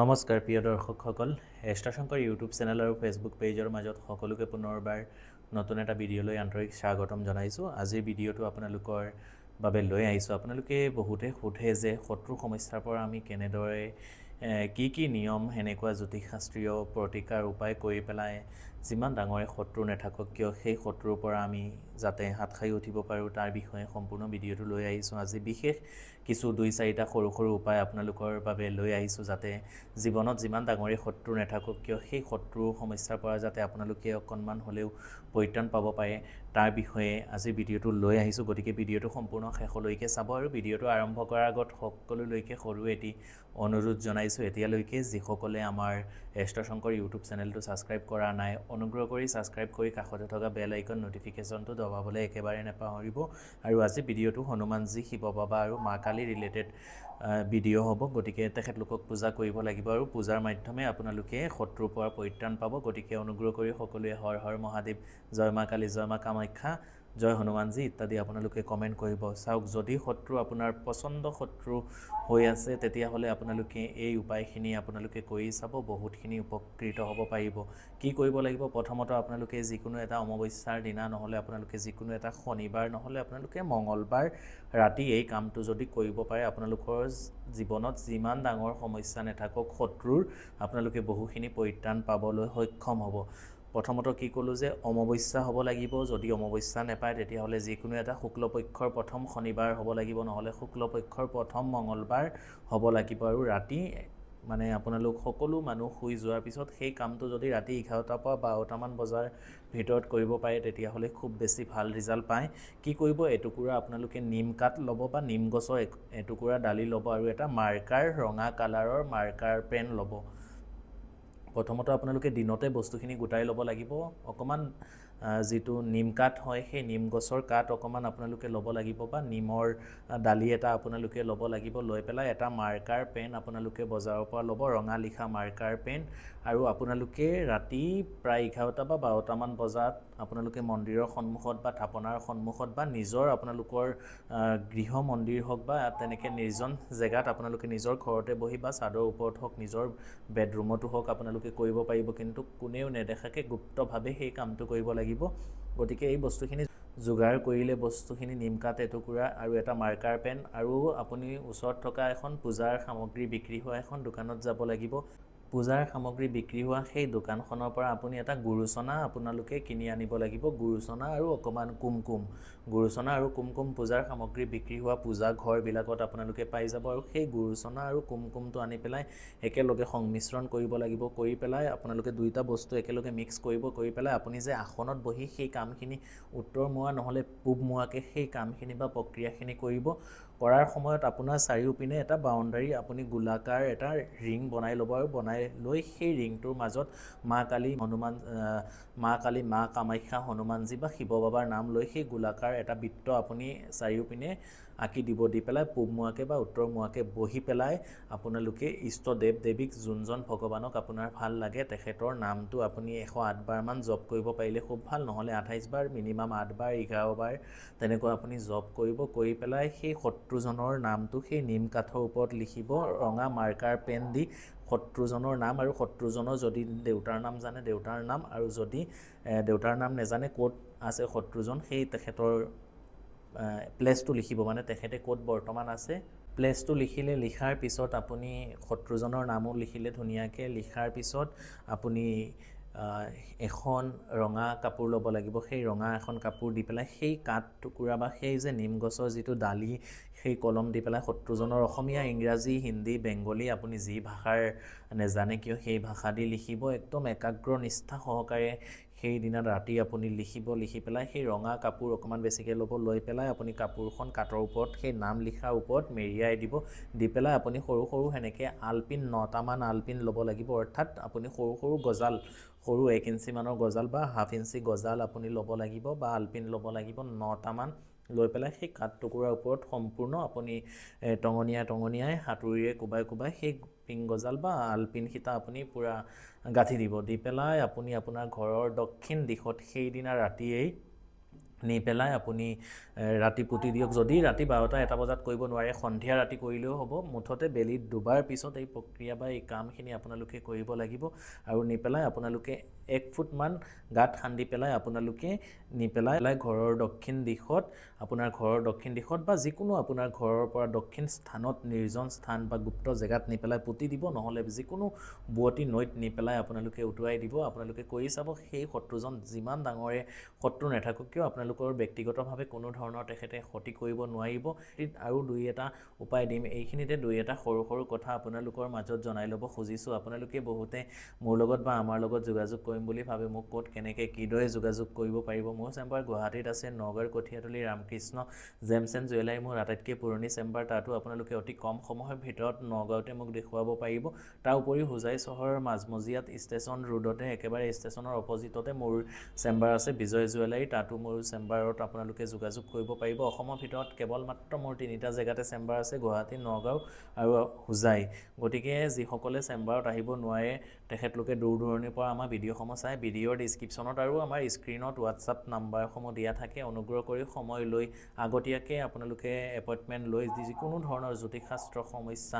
নমস্কাৰ প্ৰিয় দৰ্শকসকল, এষ্টাশংকৰ YouTube channel আৰু ফেচবুক পেজৰ মাজত সকলোকে পুনৰবাৰ নতুন এটা ভিডিঅ'লৈ আন্তৰিক স্বাগতম জনাইছোঁ। আজিৰ ভিডিঅ'টো আপোনালোকৰ বাবে লৈ আহিছোঁ। আপোনালোকে বহুতে সোধে যে শত্ৰু সমস্যাৰ পৰা আমি কেনেদৰে কি নিয়ম সেনেকুৱা জ্যোতিষশাস্ত্ৰীয় প্ৰতিকাৰ উপায় কৰি পেলাই যিমান ডাঙৰে শত্ৰু নাথাকক কিয় সেই শত্ৰুৰ পৰা আমি যাতে হাত খাই উঠিব পাৰোঁ তাৰ বিষয়ে সম্পূৰ্ণ ভিডিঅ'টো লৈ আহিছোঁ। আজি বিশেষ কিছু 2-4টা সৰু উপায় আপোনালোকৰ বাবে লৈ আহিছোঁ, যাতে জীৱনত যিমান ডাঙৰে শত্ৰু নাথাকক কিয় সেই শত্ৰুৰ সমস্যাৰ পৰা যাতে আপোনালোকে অকণমান হ'লেও পৰিত্ৰাণ পাব পাৰে তাৰ বিষয়ে আজি ভিডিঅ'টো লৈ আহিছোঁ। গতিকে ভিডিঅ'টো সম্পূৰ্ণ শেষলৈকে চাব আৰু ভিডিঅ'টো আৰম্ভ কৰাৰ আগত সকলোলৈকে সৰু এটি অনুৰোধ জনাইছোঁ। এতিয়ালৈকে যিসকলে আমাৰ এষ্টাশংকৰ ইউটিউব চেনেলটো ছাবস্ক্ৰাইব কৰা নাই, অনুগ্ৰহ কৰি ছাবস্ক্ৰাইব কৰি কাষতে থকা বেল আইকন নটিফিকেশ্যনটো দবাবলৈ একেবাৰে নাপাহৰিব। আৰু আজি ভিডিঅ'টো হনুমানজী, শিৱ বাবা আৰু মা কালী ৰিলেটেড ভিডিঅ' হ'ব। গতিকে তেখেতলোকক পূজা কৰিব লাগিব আৰু পূজাৰ মাধ্যমে আপোনালোকে শত্ৰুৰ পৰা পৰিত্ৰাণ পাব। গতিকে অনুগ্ৰহ কৰি সকলোৱে হৰ হৰ মহাদেৱ, জয় মা কালী, জয় মা কামাখ্যা, জয় হনুমানজী ইত্যাদি আপোনালোকে কমেণ্ট কৰিব। চাওক, যদি শত্ৰু আপোনাৰ পচন্দ শত্ৰু হৈ আছে তেতিয়াহ'লে আপোনালোকে এই উপায়খিনি আপোনালোকে কৰি চাব, বহুতখিনি উপকৃত হ'ব পাৰিব। কি কৰিব লাগিব? প্ৰথমত আপোনালোকে যিকোনো এটা অমাৱস্যাৰ দিনা, নহ'লে আপোনালোকে যিকোনো এটা শনিবাৰ, নহ'লে আপোনালোকে মঙলবাৰ ৰাতি এই কামটো যদি কৰিব পাৰে আপোনালোকৰ জীৱনত যিমান ডাঙৰ সমস্যা নাথাকক শত্ৰুৰ, আপোনালোকে বহুখিনি পৰিত্ৰাণ পাবলৈ সক্ষম হ'ব। প্ৰথমত কি ক'লোঁ যে অমাৱস্যা হ'ব লাগিব। যদি অমাৱস্যা নাপায় তেতিয়াহ'লে যিকোনো এটা শুক্লপক্ষৰ প্ৰথম শনিবাৰ হ'ব লাগিব, নহ'লে শুক্লপক্ষৰ প্ৰথম মঙলবাৰ হ'ব লাগিব। আৰু ৰাতি মানে আপোনালোক সকলো মানুহ শুই যোৱাৰ পিছত সেই কামটো যদি ৰাতি 11টাৰ পৰা 12টামান বজাৰ ভিতৰত কৰিব পাৰে তেতিয়াহ'লে খুব বেছি ভাল ৰিজাল্ট পায়। কি কৰিব? এটুকুৰা আপোনালোকে নিম কাঠ ল'ব বা নিম গছৰ এটুকুৰা ডালি ল'ব আৰু এটা মাৰ্কাৰ, ৰঙা কালাৰৰ মাৰ্কাৰ পেন ল'ব। প্ৰথমতে আপোনালোকে দিনতে বস্তুখিনি গোটাই ল'ব লাগিব। অকণমান যিটো নিম কাঠ হয় সেই নিম গছৰ কাঠ অকণমান আপোনালোকে ল'ব লাগিব বা নিমৰ ডালি এটা আপোনালোকে ল'ব লাগিব। লৈ পেলাই এটা মাৰ্কাৰ পেন আপোনালোকে বজাৰৰ পৰা ল'ব, ৰঙা লিখা মাৰ্কাৰ পেন। আৰু আপোনালোকে ৰাতি প্ৰায় 11টা বা 12টামান বজাত আপোনালোকে মন্দিৰৰ সন্মুখত বা থাপনাৰ সন্মুখত বা নিজৰ আপোনালোকৰ গৃহ মন্দিৰ হওক বা তেনেকৈ নিৰ্জন জেগাত আপোনালোকে নিজৰ ঘৰতে বহি বা চাদৰ ওপৰত হওক, নিজৰ বেডৰুমতো হওক আপোনালোকে কৰিব পাৰিব, কিন্তু কোনেও নেদেখাকৈ গুপ্তভাৱে সেই কামটো কৰিব লাগিব। গতিকে এই বস্তুখিনি যোগাৰ কৰিলে, বস্তুখিনি নিমকাঠ এটুকুৰা আৰু এটা মাৰ্কাৰ পেন, আৰু আপুনি ওচৰত থকা এখন পূজাৰ সামগ্ৰী বিক্ৰী হোৱা এখন দোকানত যাব লাগিব। পূজাৰ সামগ্ৰী বিক্ৰী হোৱা সেই দোকানখনৰ পৰা আপুনি এটা গুৰুচনা আপোনালোকে কিনি আনিব লাগিব। গুৰুচনা আৰু অকণমান কুমকুম, গুৰুচনা আৰু কুমকুম পূজাৰ সামগ্ৰী বিক্ৰী হোৱা পূজা ঘৰবিলাকত আপোনালোকে পাই যাব। আৰু সেই গুৰুচনা আৰু কুমকুমটো আনি পেলাই একেলগে সংমিশ্ৰণ কৰিব লাগিব। কৰি পেলাই আপোনালোকে দুইটা বস্তু একেলগে মিক্স কৰিব। কৰি পেলাই আপুনি যে আসনত বহি সেই কামখিনি উত্তৰমুৱা নহ'লে পূবমুৱাকৈ সেই কামখিনি বা প্ৰক্ৰিয়াখিনি কৰিব। কৰাৰ সময়ত আপোনাৰ চাৰিওপিনে এটা বাউণ্ডাৰী আপুনি গোলাকাৰ এটা ৰিং বনাই ল'ব আৰু বনাই লৈ সেই ৰিংটোৰ মাজত মা কালী, হনুমান, মা কালী, মা কামাখ্যা, হনুমানজী বা শিৱ বাবাৰ নাম লৈ সেই গোলাকাৰ এটা বৃত্ত আপুনি চাৰিওপিনে আঁকি দিব। দি পেলাই পূবমুৱাকৈ বা উত্তৰমুৱাকৈ বহি পেলাই আপোনালোকে ইষ্ট দেৱ দেৱীক, যোনজন ভগৱানক আপোনাৰ ভাল লাগে তেখেতৰ নামটো আপুনি 108 বাৰমান জপ কৰিব পাৰিলে খুব ভাল, নহ'লে 28 বাৰ, মিনিমাম 8 বাৰ, 11 বাৰ তেনেকুৱা আপুনি জপ কৰিব। কৰি পেলাই সেই শত্ৰুজনৰ নামটো সেই নিম কাঠৰ ওপৰত লিখিব ৰঙা মাৰ্কাৰ পেন দি, শত্ৰুজনৰ নাম। আৰু শত্ৰুজনৰ যদি দেউতাৰ নাম জানে দেউতাৰ নাম, আৰু যদি দেউতাৰ নাম নেজানে ক'ত আছে শত্ৰুজন সেই তেখেতৰ প্লেচটো লিখিব, মানে তেখেতে ক'ত বৰ্তমান আছে প্লেচটো লিখিলে। লিখাৰ পিছত আপুনি শত্ৰুজনৰ নামো লিখিলে ধুনীয়াকৈ। লিখাৰ পিছত আপুনি এখন ৰঙা কাপোৰ ল'ব লাগিব। সেই ৰঙা এখন কাপোৰ দি পেলাই সেই কাঠ টুকুৰা বা সেই যে নিম গছৰ যিটো ডালি, সেই কলম দি পেলাই শত্ৰুজনৰ অসমীয়া, ইংৰাজী, হিন্দী, বেংগলী আপুনি যি ভাষাৰ নেজানে কিয় সেই ভাষা দি লিখিব। একদম একাগ্ৰ নিষ্ঠা সহকাৰে সেইদিনা ৰাতি আপুনি লিখিব। লিখি পেলাই সেই ৰঙা কাপোৰ অকণমান বেছিকৈ ল'ব। লৈ পেলাই আপুনি কাপোৰখন কাঠৰ ওপৰত সেই নাম লিখাৰ ওপৰত মেৰিয়াই দিব। দি পেলাই আপুনি সৰু সেনেকৈ আলপিন 9টামান আলপিন ল'ব লাগিব। অৰ্থাৎ আপুনি সৰু গজাল, সৰু 1 ইঞ্চিমানৰ গজাল বা হাফ ইঞ্চি গজাল আপুনি ল'ব লাগিব বা আলপিন ল'ব লাগিব 9টামান। লৈ পেলাই সেই কাঠ টুকুৰাৰ ওপৰত সম্পূৰ্ণ আপুনি টঙনিয়াই হাতুৰিৰে কোবাই সেই পিং গজাল বা আলপিন সীতা আপুনি পূৰা গাঁঠি দিব। দি পেলাই আপুনি আপোনাৰ ঘৰৰ দক্ষিণ দিশত সেইদিনা ৰাতিয়েই নি পেলাই আপুনি ৰাতি পুতি দিয়ক। যদি ৰাতি 12টা 1টা বজাত কৰিব নোৱাৰে, সন্ধিয়া ৰাতি কৰিলেও হ'ব। মুঠতে বেলিত দুবাৰ পিছত এই প্ৰক্ৰিয়া বা এই কামখিনি আপোনালোকে কৰিব লাগিব। আৰু নি পেলাই আপোনালোকে 1 ফুটমান গাঁত খান্দি পেলাই আপোনালোকে নি পেলাই ঘৰৰ দক্ষিণ দিশত, আপোনাৰ ঘৰৰ দক্ষিণ দিশত বা যিকোনো আপোনাৰ ঘৰৰ পৰা দক্ষিণ স্থানত, নিৰ্জন স্থান বা গুপ্ত জেগাত নি পেলাই পুতি দিব, নহ'লে যিকোনো বুৱতী নৈত নি পেলাই আপোনালোকে উটুৱাই দিব। আপোনালোকে কৰি চাব, সেই শত্ৰুজন যিমান ডাঙৰে শত্ৰু নাথাকক কিয় আপোনালোকৰ ব্যক্তিগতভাৱে কোনো ধৰণৰ তেখেতে ক্ষতি কৰিব নোৱাৰিব। আৰু 2-এটা উপায় দিম, এইখিনিতে 2-এটা সৰু সৰু কথা আপোনালোকৰ মাজত জনাই ল'ব খুজিছোঁ। আপোনালোকে বহুতে মোৰ লগত বা আমাৰ লগত যোগাযোগ কৰিম বুলি ভাবে, মোক ক'ত কেনেকৈ কিদৰে যোগাযোগ কৰিব পাৰিব। মোৰ চেম্বাৰ গুৱাহাটীত আছে, নগাঁৱৰ Kathiatoli Ramakrishna gems and jewellery মোৰ আটাইতকৈ পুৰণি চেম্বাৰ। তাতো আপোনালোকে অতি কম সময়ৰ ভিতৰত নগাঁৱতে মোক দেখুৱাব পাৰিব। তাৰ উপৰিও হোজাই চহৰৰ মাজমজিয়াত ষ্টেচন ৰোডতে, একেবাৰে ষ্টেচনৰ অপজিটতে মোৰ চেম্বাৰ আছে বিজয় জুৱেলাৰী। তাতো মোৰ চেম্বাৰত আপোনালোকে যোগাযোগ কৰিব পাৰিব। অসমৰ ভিতৰত কেৱল মাত্ৰ মোৰ 3টা জেগাতে চেম্বাৰ আছে, গুৱাহাটী, নগাঁও আৰু হোজাই। গতিকে যিসকলে চেম্বাৰত আহিব নোৱাৰে, তেখেতলোকে দূৰ দূৰণিৰ পৰা আমাৰ ভিডিঅ'সমূহ চাই, ভিডিঅ'ৰ ডিছক্ৰিপশ্যনত আৰু আমাৰ স্ক্ৰীণত হোৱাটছআপ নাম্বাৰসমূহ দিয়া থাকে। অনুগ্ৰহ কৰি সময় লৈ আগতীয়াকৈ আপোনালোকে এপইণ্টমেণ্ট লৈ যিকোনো ধৰণৰ জ্যোতিষশাস্ত্ৰ সমস্যা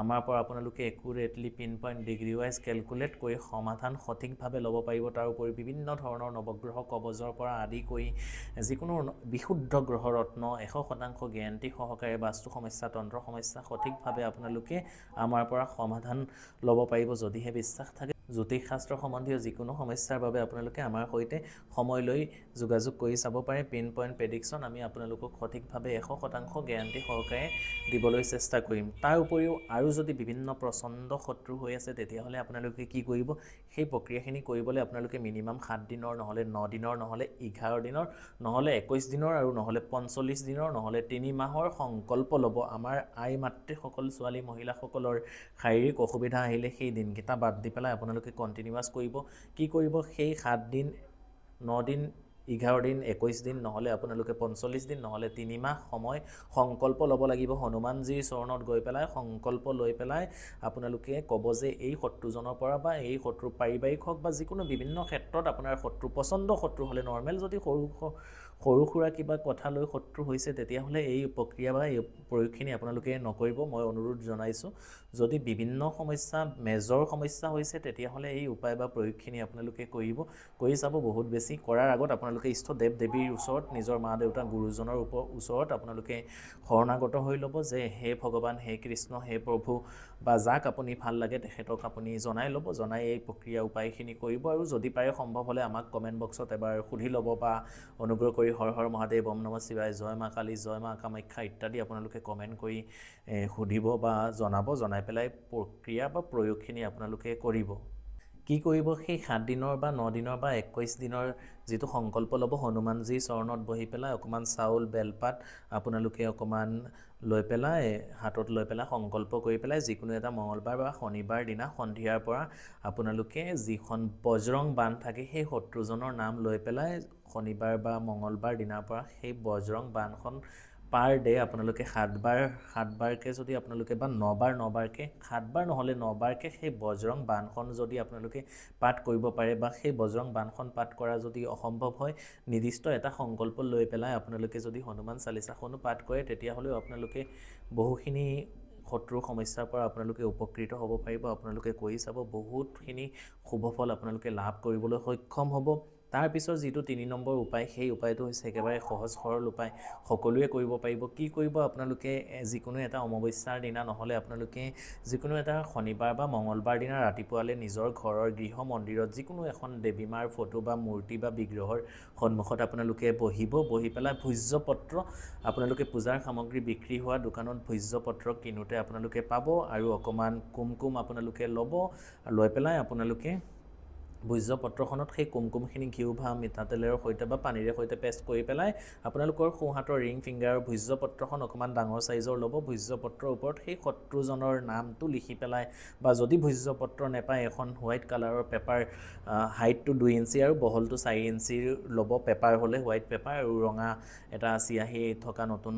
আমাৰ পৰা আপোনালোকে accurately pin-point degree wise calculate কৰি সমাধান সঠিকভাৱে ল'ব পাৰিব। তাৰ উপৰি বিভিন্ন ধৰণৰ নৱগ্ৰহ কবজৰ পৰা আদি কৰি যিকোনো বিশুদ্ধ গ্ৰহৰত্ন 100% গেৰাণ্টি সহকাৰে বাস্তু সমস্যা, তন্ত্ৰ সমস্যা সঠিকভাৱে আপোনালোকে আমাৰ পৰা সমাধান ল'ব পাৰিব। যদিহে বিশ্বাস থাকে, জ্যোতিষশাস্ত্ৰ সম্বন্ধীয় যিকোনো সমস্যাৰ বাবে আপোনালোকে আমাৰ সৈতে সময় লৈ যোগাযোগ কৰি চাব পাৰে। পিন-পইণ্ট প্ৰেডিকশ্যন আমি আপোনালোকক সঠিকভাৱে 100% গেৰাণ্টি সহকাৰে দিবলৈ চেষ্টা কৰিম। তাৰ উপৰিও আৰু যদি বিভিন্ন প্ৰচণ্ড শত্ৰু হৈ আছে, তেতিয়াহ'লে আপোনালোকে কি কৰিব, সেই প্ৰক্ৰিয়াখিনি কৰিবলৈ আপোনালোকে মিনিমাম 7 দিনৰ, নহ'লে 9 দিনৰ, নহ'লে 11 দিনৰ, নহ'লে 21 দিনৰ, আৰু নহ'লে 45 দিনৰ, নহ'লে 3 মাহৰ সংকল্প ল'ব। আমাৰ আই মাতৃসকল, ছোৱালী মহিলাসকলৰ শাৰীৰিক অসুবিধা আহিলে সেই দিনকেইটা বাদ দি পেলাই আপোনালোকে কণ্টিনিউৱাছ কৰিব। কি কৰিব, সেই 7 দিন, 9 দিন, 11 দিন, 21 দিন, নহ'লে আপোনালোকে 45 দিন, নহ'লে 3 মাহ সময় সংকল্প ল'ব লাগিব। হনুমানজীৰ চৰণত গৈ পেলাই সংকল্প লৈ পেলাই আপোনালোকে ক'ব যে এই শত্ৰুজনৰ পৰা বা এই শত্ৰু পাৰিবাৰিক হওক বা যিকোনো বিভিন্ন ক্ষেত্ৰত আপোনাৰ শত্ৰু, পচন্দ শত্ৰু হ'লে, নৰ্মেল যদি সৰু সুৰা কিবা কথা লৈ শত্ৰু হৈছে, তেতিয়াহ'লে এই প্ৰক্ৰিয়া বা এই প্ৰয়োগখিনি আপোনালোকে নকৰিব, মই অনুৰোধ জনাইছোঁ। যদি বিভিন্ন সমস্যা, মেজৰ সমস্যা হৈছে, তেতিয়াহ'লে এই উপায় বা প্ৰয়োগখিনি আপোনালোকে কৰি চাব। বহুত বেছি কৰাৰ আগত আপোনালোকে ইষ্ট দেৱ দেৱীৰ ওচৰত, নিজৰ মা দেউতা গুৰুজনৰ ওচৰত আপোনালোকে শৰণাগত হৈ ল'ব যে হে ভগৱান, হে কৃষ্ণ, হে প্ৰভু, বা যাক আপুনি ভাল লাগে তেখেতক আপুনি জনাই ল'ব। জনাই এই প্ৰক্ৰিয়া উপায়খিনি কৰিব। আৰু যদি পাৰে সম্ভৱ হ'লে আমাক কমেণ্ট বক্সত এবাৰ সুধি ল'ব, বা অনুগ্ৰহ কৰি হৰ হৰ মহাদেৱ, ওম নমঃ শিৱায়, জয় মা কালী, জয় মা কামাখ্যা ইত্যাদি আপোনালোকে কমেণ্ট কৰি সুধিব বা জনাব। জনাই পেলাই প্ৰক্ৰিয়া বা প্ৰয়োগখিনি আপোনালোকে কৰিব। কি কৰিব, সেই 7 দিনৰ বা 9 দিনৰ বা 21 দিনৰ যিটো সংকল্প ল'ব, হনুমানজীৰ চৰণত বহি পেলাই অকণমান চাউল, বেলপাত আপোনালোকে অকণমান লৈ পেলাই, হাতত লৈ পেলাই সংকল্প কৰি পেলাই, যিকোনো এটা মঙলবাৰ বা শনিবাৰ দিনা সন্ধিয়াৰ পৰা আপোনালোকে যিখন বজৰং বান থাকে, সেই শত্ৰুজনৰ নাম লৈ পেলাই শনিবাৰ বা মঙলবাৰ দিনাৰ পৰা সেই বজৰং বানখন পাৰ ডে আপোনালোকে 7 বাৰকৈ যদি আপোনালোকে, বা 9 বাৰকৈ, 7 বাৰ নহ'লে 9 বাৰকৈ সেই বজৰং বানখন যদি আপোনালোকে পাঠ কৰিব পাৰে, বা সেই বজৰং বানখন পাঠ কৰা যদি অসম্ভৱ হয়, নিৰ্দিষ্ট এটা সংকল্প লৈ পেলাই আপোনালোকে যদি হনুমান চালিচাখনো পাঠ কৰে, তেতিয়াহ'লেও আপোনালোকে বহুখিনি শত্ৰুৰ সমস্যাৰ পৰা আপোনালোকে উপকৃত হ'ব পাৰিব। আপোনালোকে কৰি চাব, বহুতখিনি শুভফল আপোনালোকে লাভ কৰিবলৈ সক্ষম হ'ব। তাৰপিছত যিটো 3 নম্বৰ উপায়, সেই উপায়টো হৈছে একেবাৰে সহজ সৰল উপায়, সকলোৱে কৰিব পাৰিব। কি কৰিব, আপোনালোকে যিকোনো এটা অমাৱস্যাৰ দিনা, নহ'লে আপোনালোকে যিকোনো এটা শনিবাৰ বা মঙলবাৰ দিনা ৰাতিপুৱালৈ নিজৰ ঘৰৰ গৃহ মন্দিৰত যিকোনো এখন দেৱী মাৰ ফটো বা মূৰ্তি বা বিগ্ৰহৰ সন্মুখত আপোনালোকে বহি পেলাই ভোজ্যপত্ৰ, আপোনালোকে পূজাৰ সামগ্ৰী বিক্ৰী হোৱা দোকানত ভোজ্যপত্ৰ কিনোতে আপোনালোকে পাব। আৰু অকণমান কুমকুম আপোনালোকে ল'ব, লৈ পেলাই আপোনালোকে ভোজ্যপত্ৰখনত সেই কুমকুমখিনি ঘিউ বা মিঠাতেলৰ সৈতে বা পানীৰে সৈতে পেষ্ট কৰি পেলাই আপোনালোকৰ সোঁহাতৰ ৰিং ফিংগাৰৰ ভোজ্যপত্ৰখন অকণমান ডাঙৰ চাইজৰ ল'ব। ভোজ্যপত্ৰৰ ওপৰত সেই শত্ৰুজনৰ নামটো লিখি পেলাই, বা যদি ভোজ্যপত্ৰ নেপায়, এখন হোৱাইট কালাৰৰ পেপাৰ, হাইটটো 2 ইঞ্চি আৰু বহলটো 4 ইঞ্চিৰ ল'ব। পেপাৰ হ'লে হোৱাইট পেপাৰ, আৰু ৰঙা এটা চিয়াহী থকা নতুন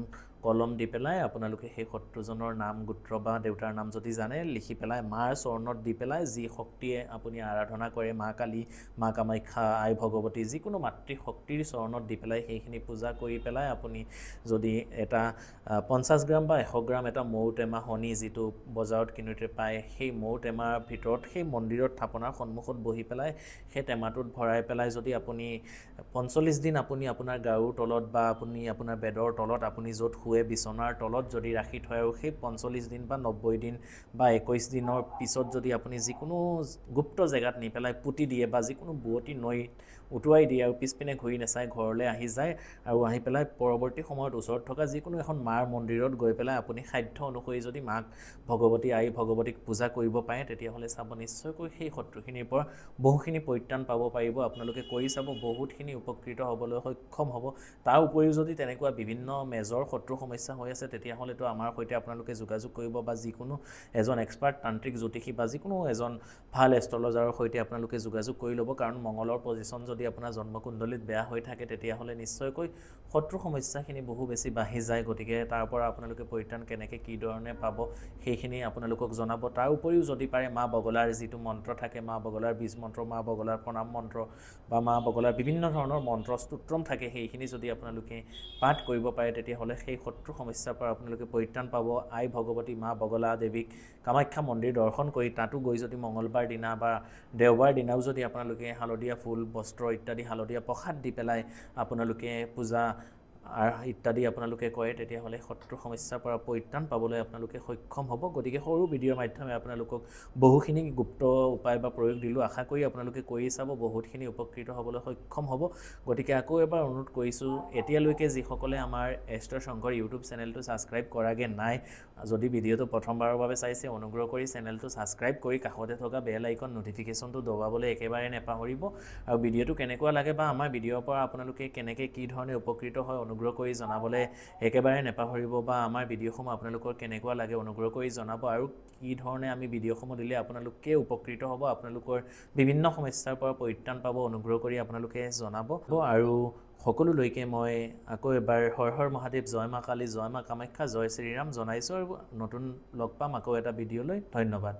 কলম দি পেলাই আপোনালোকে সেই শত্ৰুজনৰ নাম গোত্ৰ বা দেউতাৰ নাম যদি জানে লিখি পেলাই মাৰ চৰণত দি পেলাই যি শক্তিয়ে আপুনি আৰাধনা কৰে মা কালী মা কামাখ্যা আই ভগৱতী যিকোনো মাতৃশক্তিৰ চৰণত দি পেলাই সেইখিনি পূজা কৰি পেলাই আপুনি যদি এটা 50 গ্ৰাম বা 100 গ্ৰাম এটা মৌ টেমা শনি যিটো বজাৰত কিনোতে পায় সেই মৌ টেমাৰ ভিতৰত সেই মন্দিৰত থাপনাৰ সন্মুখত বহি পেলাই সেই টেমাটোত ভৰাই পেলাই যদি আপুনি 45 দিন আপুনি আপোনাৰ গাৰুৰ তলত বা আপুনি আপোনাৰ বেডৰ তলত আপুনি য'ত শুৱে বিচনাৰ তলত যদি ৰাখি থয় আৰু সেই 45 দিন বা 90 দিন বা 21 দিনৰ পিছত যদি আপুনি যিকোনো গুপ্ত জেগাত নি পেলাই পুতি দিয়ে বা যিকোনো বুৱতী নৈ উটুৱাই দিয়ে আৰু পিছপিনে ঘূৰি নাচাই ঘৰলৈ আহি যায় আৰু আহি পেলাই পৰৱৰ্তী সময়ত ওচৰত থকা যিকোনো এখন মাৰ মন্দিৰত গৈ পেলাই আপুনি সাধ্য অনুসৰি যদি মাক ভগৱতী আই ভগৱতীক পূজা কৰিব পাৰে তেতিয়াহ'লে চাব নিশ্চয়কৈ সেই শত্ৰুখিনিৰ পৰা বহুখিনি পৰিত্ৰাণ পাব পাৰিব আপোনালোকে কৰি চাব বহুতখিনি উপকৃত হ'বলৈ সক্ষম হ'ব তাৰ উপৰিও যদি তেনেকুৱা বিভিন্ন মেজৰ শত্ৰু সমস্যা হৈ আছে তেতিয়াহ'লেতো আমাৰ সৈতে আপোনালোকে যোগাযোগ কৰিব বা যিকোনো এজন এক্সপাৰ্ট তান্ত্ৰিক জ্যোতিষী বা যিকোনো এজন ভাল এষ্ট্ৰলজাৰৰ সৈতে আপোনালোকে যোগাযোগ কৰি ল'ব কাৰণ মঙ্গলৰ পজিশ্যন যদি আপোনাৰ জন্মকুণ্ডলীত বেয়া হৈ থাকে তেতিয়াহ'লে নিশ্চয়কৈ শত্ৰু সমস্যাখিনি বহু বেছি বাঢ়ি যায় গতিকে তাৰ পৰা আপোনালোকে পৰিত্ৰাণ কেনেকৈ কি ধৰণে পাব সেইখিনি আপোনালোকক জনাব তাৰ উপৰিও যদি পাৰে মা বগলাৰ যিটো মন্ত্ৰ থাকে মা বগলাৰ বীজ মন্ত্ৰ মা বগলাৰ প্ৰণাম মন্ত্ৰ বা মা বগলাৰ বিভিন্ন ধৰণৰ মন্ত্ৰ স্তোত্ৰম থাকে সেইখিনি যদি আপোনালোকে পাঠ কৰিব পাৰে তেতিয়াহ'লে সেই শত্ৰু সমস্যাৰ পৰা আপোনালোকে পৰিত্ৰাণ পাব আই ভগৱতী মা বগলা দেৱীক কামাখ্যা মন্দিৰ দৰ্শন কৰি তাতো গৈ যদি মঙ্গলবাৰ দিনা বা দেওবাৰ দিনাও যদি আপোনালোকে হালধীয়া ফুল বস্ত্ৰ ইত্যাদি হালধীয়া প্ৰসাদ দি পেলাই আপোনালোকে পূজা ইত্যাদি আপোনালোকে কৰে তেতিয়াহ'লে শত্ৰু সমস্যাৰ পৰা পৰিত্ৰাণ পাবলৈ আপোনালোকে সক্ষম হ'ব গতিকে সৰু ভিডিঅ'ৰ মাধ্যমে আপোনালোকক বহুখিনি গুপ্ত উপায় বা প্ৰয়োগ দিলোঁ আশা কৰি আপোনালোকে কৰি চাব বহুতখিনি উপকৃত হ'বলৈ সক্ষম হ'ব গতিকে আকৌ এবাৰ অনুৰোধ কৰিছোঁ এতিয়ালৈকে যিসকলে আমাৰ এষ্ট্ৰ শংকৰ ইউটিউব চেনেলটো ছাবস্ক্ৰাইব কৰাগে নাই যদি ভিডিঅ'টো প্ৰথমবাৰৰ বাবে চাইছে অনুগ্ৰহ কৰি চেনেলটো ছাবস্ক্ৰাইব কৰি কাষতে থকা বেল আইকন নটিফিকেশ্যনটো দবাবলৈ একেবাৰে নেপাহৰিব আৰু ভিডিঅ'টো কেনেকুৱা লাগে বা আমাৰ ভিডিঅ'ৰ পৰা আপোনালোকে কেনেকৈ কি ধৰণে উপকৃত হয় অনুগ্ৰহ কৰি জনাবলৈ একেবাৰে নেপাহৰিব বা আমাৰ ভিডিঅ'সমূহ আপোনালোকৰ কেনেকুৱা লাগে অনুগ্ৰহ কৰি জনাব আৰু কি ধৰণে আমি ভিডিঅ'সমূহ দিলে আপোনালোকে উপকৃত হ'ব আপোনালোকৰ বিভিন্ন সমস্যাৰ পৰা পৰিত্ৰাণ পাব অনুগ্ৰহ কৰি আপোনালোকে জনাব আৰু সকলোলৈকে মই আকৌ এবাৰ হৰ হৰ মহাদেৱ জয় মা কালী জয় মা কামাখ্যা জয় শ্ৰীৰাম জনাইছোঁ আৰু নতুন লগ পাম আকৌ এটা ভিডিঅ'লৈ ধন্যবাদ